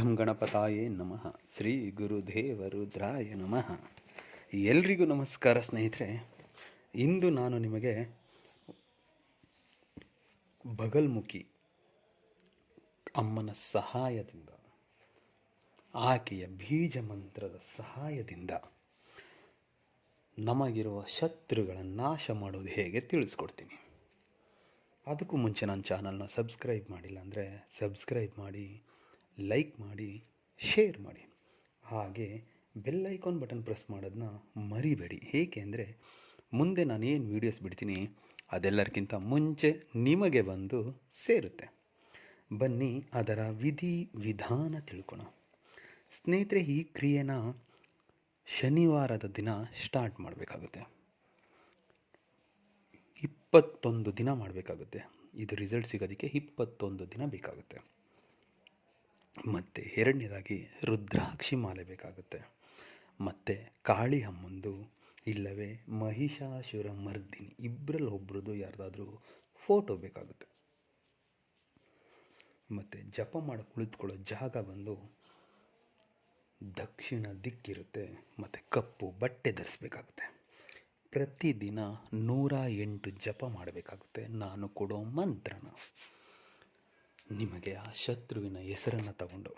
ಗಂ ಗಣಪತಾಯೇ ನಮಃ. ಶ್ರೀ ಗುರುದೇವ ರುದ್ರಾಯ ನಮಃ. ಎಲ್ರಿಗೂ ನಮಸ್ಕಾರ ಸ್ನೇಹಿತರೆ. ಇಂದು ನಾನು ನಿಮಗೆ ಬಗಲ್ಮುಖಿ ಅಮ್ಮನ ಸಹಾಯದಿಂದ, ಆಕೆಯ ಬೀಜ ಮಂತ್ರದ ಸಹಾಯದಿಂದ ನಮಗಿರುವ ಶತ್ರುಗಳ ನಾಶ ಮಾಡೋದು ಹೇಗೆ ತಿಳಿಸ್ಕೊಡ್ತೀನಿ. ಅದಕ್ಕೂ ಮುಂಚೆ ನನ್ನ ಚಾನಲ್ನ ಸಬ್ಸ್ಕ್ರೈಬ್ ಮಾಡಿಲ್ಲ ಅಂದರೆ ಸಬ್ಸ್ಕ್ರೈಬ್ ಮಾಡಿ, ಲೈಕ್ ಮಾಡಿ, ಶೇರ್ ಮಾಡಿ, ಹಾಗೆ ಬೆಲ್ ಐಕಾನ್ ಬಟನ್ ಪ್ರೆಸ್ ಮಾಡೋದನ್ನ ಮರಿಬೇಡಿ. ಏಕೆ ಅಂದರೆ ಮುಂದೆ ನಾನೇನು ವೀಡಿಯೋಸ್ ಬಿಡ್ತೀನಿ ಅದೆಲ್ಲರಿಗಿಂತ ಮುಂಚೆ ನಿಮಗೆ ಬಂದು ಸೇರುತ್ತೆ. ಬನ್ನಿ ಅದರ ವಿಧಿ ವಿಧಾನ ತಿಳ್ಕೊಣ. ಸ್ನೇಹಿತರೆ, ಈ ಕ್ರಿಯೆನ ಶನಿವಾರದ ದಿನ ಸ್ಟಾರ್ಟ್ ಮಾಡಬೇಕಾಗುತ್ತೆ. 21 ದಿನ ಮಾಡಬೇಕಾಗುತ್ತೆ. ಇದು ರಿಸಲ್ಟ್ ಸಿಗೋದಕ್ಕೆ 21 ದಿನ ಬೇಕಾಗುತ್ತೆ. ಮತ್ತು ಎರಡನೇದಾಗಿ ರುದ್ರಾಕ್ಷಿ ಮಾಲೆ ಬೇಕಾಗುತ್ತೆ. ಮತ್ತು ಕಾಳಿ ಅಮ್ಮಂದು ಇಲ್ಲವೇ ಮಹಿಷಾಸುರ ಮರ್ದಿನಿ ಇಬ್ಬರಲ್ಲಿ ಒಬ್ರದ್ದು ಯಾರ್ದಾದ್ರೂ ಫೋಟೋ ಬೇಕಾಗುತ್ತೆ. ಮತ್ತು ಜಪ ಮಾಡಿ ಕುಳಿತುಕೊಳ್ಳೋ ಜಾಗ ಬಂದು ದಕ್ಷಿಣ ದಿಕ್ಕಿರುತ್ತೆ. ಮತ್ತು ಕಪ್ಪು ಬಟ್ಟೆ ಧರಿಸ್ಬೇಕಾಗುತ್ತೆ. ಪ್ರತಿದಿನ 108 ಜಪ ಮಾಡಬೇಕಾಗುತ್ತೆ. ನಾನು ಕೊಡೋ ಮಂತ್ರನ ನಿಮಗೆ ಆ ಶತ್ರುವಿನ ಹೆಸರನ್ನು ತಗೊಂಡು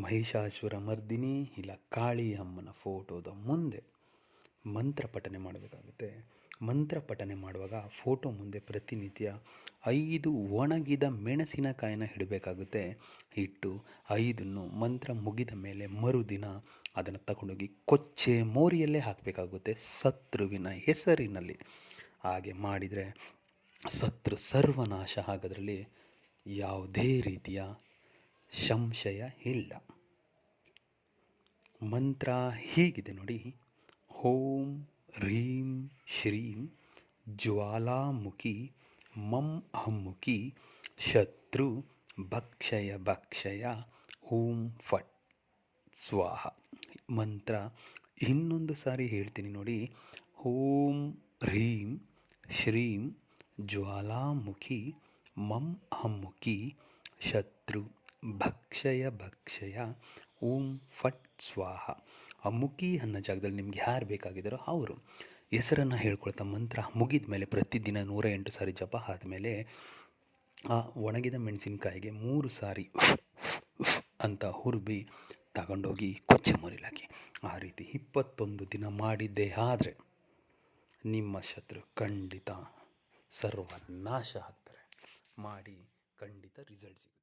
ಮಹಿಷಾಸುರ ಮರ್ದಿನಿ ಇಲ್ಲ ಕಾಳಿ ಅಮ್ಮನ ಫೋಟೋದ ಮುಂದೆ ಮಂತ್ರ ಪಠನೆ ಮಾಡಬೇಕಾಗುತ್ತೆ. ಮಂತ್ರ ಪಠನೆ ಮಾಡುವಾಗ ಫೋಟೋ ಮುಂದೆ ಪ್ರತಿನಿತ್ಯ 5 ಒಣಗಿದ ಮೆಣಸಿನಕಾಯಿನ ಇಡಬೇಕಾಗುತ್ತೆ. ಇಟ್ಟು 5 ಮಂತ್ರ ಮುಗಿದ ಮೇಲೆ ಮರುದಿನ ಅದನ್ನು ತಗೊಂಡೋಗಿ ಕೊಚ್ಚೆ ಮೋರಿಯಲ್ಲೇ ಹಾಕಬೇಕಾಗುತ್ತೆ, ಶತ್ರುವಿನ ಹೆಸರಿನಲ್ಲಿ. ಹಾಗೆ ಮಾಡಿದರೆ ಶತ್ರು ಸರ್ವನಾಶ ಆಗೋದ್ರಲ್ಲಿ ಯಾವುದೇ ರೀತಿಯ ಸಂಶಯ ಇಲ್ಲ. ಮಂತ್ರ ಹೀಗಿದೆ ನೋಡಿ: ಓಂ ಹ್ರೀಂ ಶ್ರೀಂ ಜ್ವಾಲಾಮುಖಿ ಮಂ ಅಮ್ಮುಖಿ ಶತ್ರು ಭಕ್ಷಯ ಭಕ್ಷಯ ಓಂ ಫಟ್ ಸ್ವಾಹ. ಮಂತ್ರ ಇನ್ನೊಂದು ಸಾರಿ ಹೇಳ್ತೀನಿ ನೋಡಿ: ಓಂ ಹ್ರೀಂ ಶ್ರೀಂ ಜ್ವಾಲಾಮುಖಿ ಮಂ ಅಮ್ಮುಖಿ ಶತ್ರು ಭಕ್ಷಯ ಭಕ್ಷಯ ಓಂ ಫಟ್ ಸ್ವಾಹ. ಅಮ್ಮುಖಿ ಅನ್ನೋ ಜಾಗದಲ್ಲಿ ನಿಮ್ಗೆ ಯಾರು ಬೇಕಾಗಿದ್ದಾರೋ ಅವರು ಹೆಸರನ್ನು ಹೇಳ್ಕೊಳ್ತಾ ಮಂತ್ರ ಮುಗಿದ ಮೇಲೆ ಪ್ರತಿದಿನ 108 ಸಾರಿ ಜಪ ಆದಮೇಲೆ ಆ ಒಣಗಿದ ಮೆಣಸಿನಕಾಯಿಗೆ 3 ಸಾರಿ ಅಂತ ಹುರುಬಿ ತಗೊಂಡೋಗಿ ಕೊಚ್ಚೆ ಮರಿಲಾಕಿ. ಆ ರೀತಿ 21 ದಿನ ಮಾಡಿದ್ದೇ ಆದರೆ ನಿಮ್ಮ ಶತ್ರು ಖಂಡಿತ ಸರ್ವನಾಶ ಆಗ್ತಾರೆ. ಮಾಡಿ ಖಂಡಿತ ರಿಸಲ್ಟ್ ಸಿಗುತ್ತೆ.